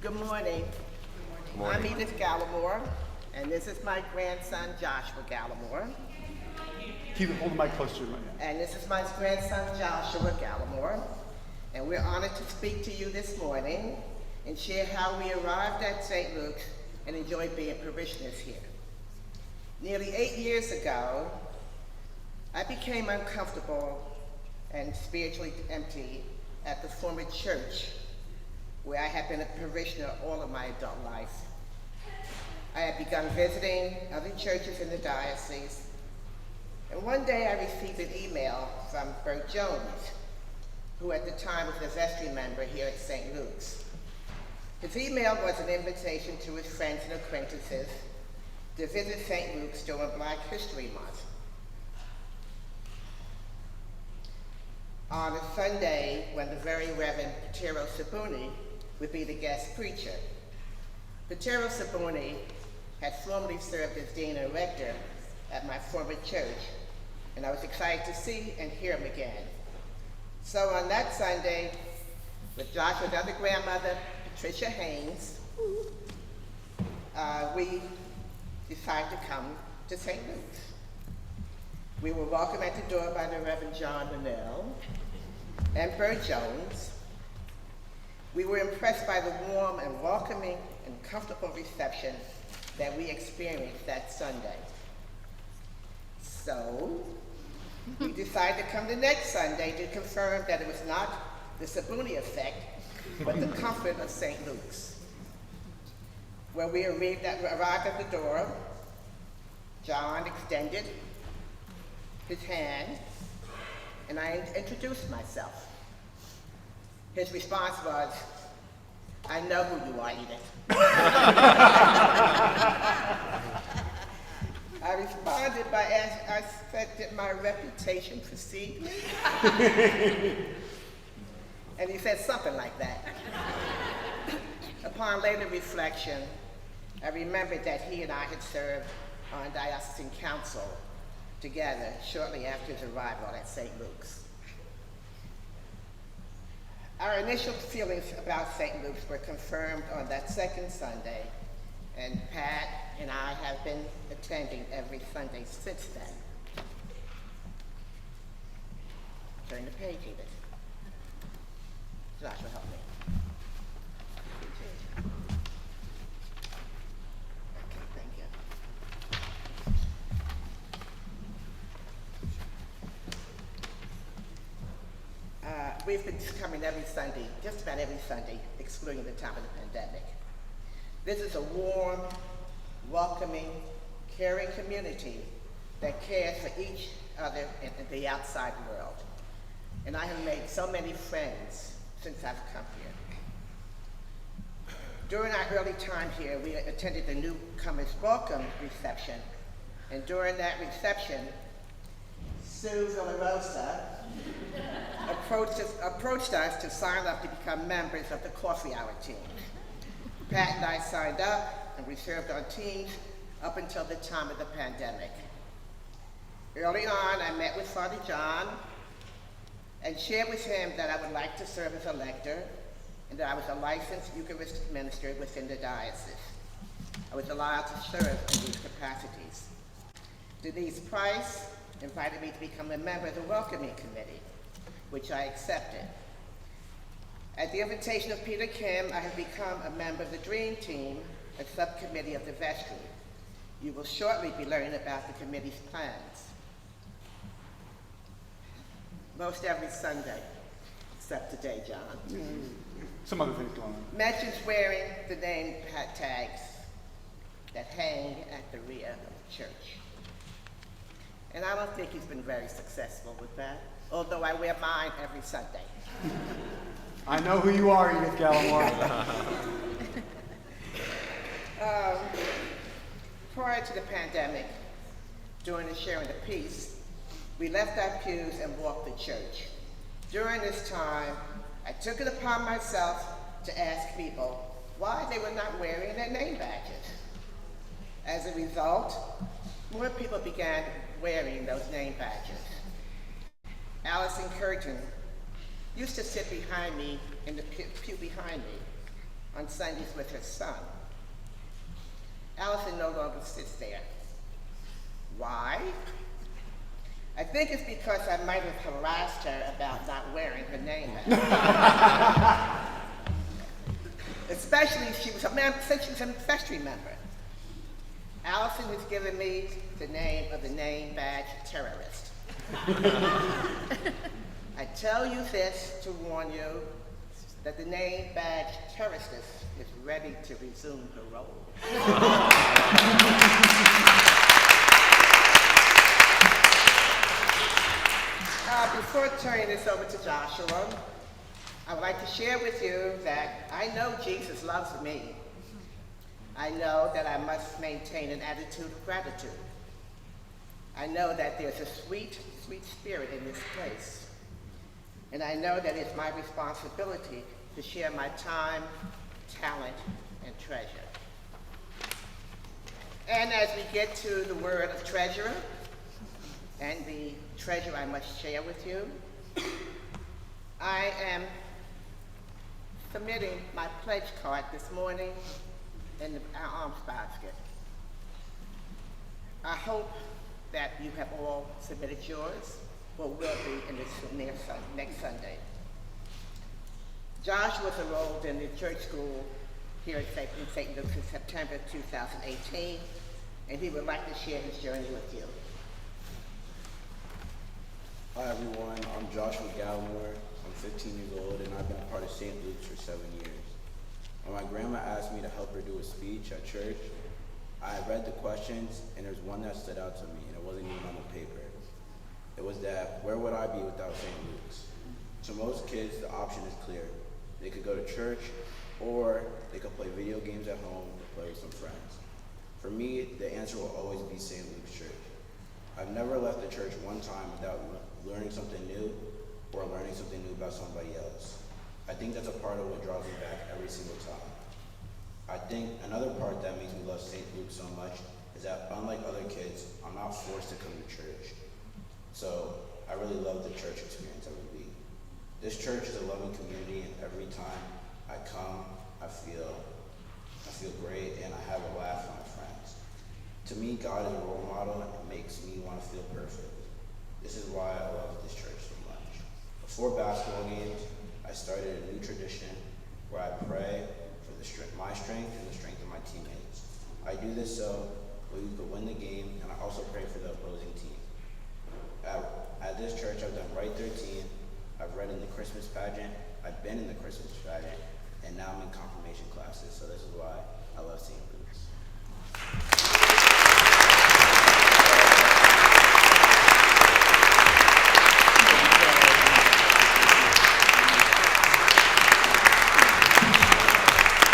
Good morning. Good morning. I'm Edith Gallimore, and this is my grandson, Joshua Gallimore. Hold the mic closer to you. And this is my grandson, Joshua Gallimore. And we're honored to speak to you this morning and share how we arrived at St. Luke's and enjoyed being parishioners here. Nearly 8 years ago, I became uncomfortable and spiritually empty at the former church where I had been a parishioner all of my adult life. I had begun visiting other churches in the diocese, and one day I received an email from Bert Jones, who at the time was a vestry member here at St. Luke's. His email was an invitation to his friends and acquaintances to visit St. Luke's during Black History Month. On a Sunday when the very Reverend Patero Sabuni would be the guest preacher. Patero Sabuni had formerly served as dean and rector at my former church, and I was excited to see and hear him again. So on that Sunday, with Joshua's other grandmother, Patricia Haynes, we decided to come to St. Luke's. We were welcomed at the door by the Reverend John Linnell and Bert Jones. We were impressed by the warm and welcoming and comfortable reception that we experienced that Sunday. So, we decided to come the next Sunday to confirm that it was not the Sabuni effect, but the comfort of St. Luke's. When we arrived at the door, John extended his hand, and I introduced myself. His response was, "I know who you are, Edith." I responded by I said, "Did my reputation precede me?" And he said something like that. Upon later reflection, I remembered that he and I had served on diocesan council together shortly after his arrival at St. Luke's. Our initial feelings about St. Luke's were confirmed on that second Sunday, and Pat and I have been attending every Sunday since then. Turn the page, Edith. Joshua, help me. Okay, thank you. We've been coming every Sunday, just about every Sunday, excluding the time of the pandemic. This is a warm, welcoming, caring community that cares for each other and the outside world. And I have made so many friends since I've come here. During our early time here, we attended the newcomers welcome reception. And during that reception, Sue Villarosa approached us to sign up to become members of the coffee hour team. Pat and I signed up, and we served on teams up until the time of the pandemic. Early on, I met with Father John and shared with him that I would like to serve as a lector and that I was a licensed Eucharistic minister within the diocese. I was allowed to serve in these capacities. Denise Price invited me to become a member of the welcoming committee, which I accepted. At the invitation of Peter Kim, I have become a member of the Dream Team, a subcommittee of the vestry. You will shortly be learning about the committee's plans. Most every Sunday, except today, John. Some other things going on. Mentions wearing the name tags that hang at the rear of the church. And I don't think he's been very successful with that, although I wear mine every Sunday. I know who you are, Edith Gallimore. Prior to the pandemic, during the sharing of peace, we left our pews and walked the church. During this time, I took it upon myself to ask people why they were not wearing their name badges. As a result, more people began wearing those name badges. Allison Curtin used to sit behind me in the pew behind me. on Sundays with her son. Allison no longer sits there. Why? I think it's because I might have harassed her about not wearing her name badge. Especially if she was since she was an ancestry member. Allison has given me the name of the name badge terrorist. I tell you this to warn you that the name badge terrorist is ready to resume her role. Before turning this over to Joshua, I would like to share with you that I know Jesus loves me. I know that I must maintain an attitude of gratitude. I know that there's a sweet, sweet spirit in this place. And I know that it's my responsibility to share my time, talent, and treasure. And as we get to the word of treasurer, and the treasure I must share with you, I am submitting my pledge card this morning in our alms basket. I hope that you have all submitted yours, or will be in this next Sunday. Josh was enrolled in the church school here in St. Luke's in September 2018, and he would like to share his journey with you. Hi everyone, I'm Joshua Gallimore. I'm 15 years old and I've been a part of St. Luke's for 7 years. When my grandma asked me to help her do a speech at church, I read the questions and there's one that stood out to me and it wasn't even on the paper. It was that, where would I be without St. Luke's? To most kids, the option is clear. They could go to church or they could play video games at home or play with some friends. For me, the answer will always be St. Luke's Church. I've never left the church one time without learning something new or learning something new about somebody else. I think that's a part of what draws me back every single time. I think another part that makes me love St. Luke so much is that unlike other kids, I'm not forced to come to church. So I really love the church experience every week. This church is a loving community and every time I come, I feel great and I have a laugh with my friends. To me, God is a role model and it makes me want to feel perfect. This is why I love this church so much. Before basketball games, I started a new tradition where I pray for my strength and the strength of my teammates. I do this so we could win the game, and I also pray for the opposing team. At this church, I've done Right 13, I've read in the Christmas pageant, I've been in the Christmas pageant, and now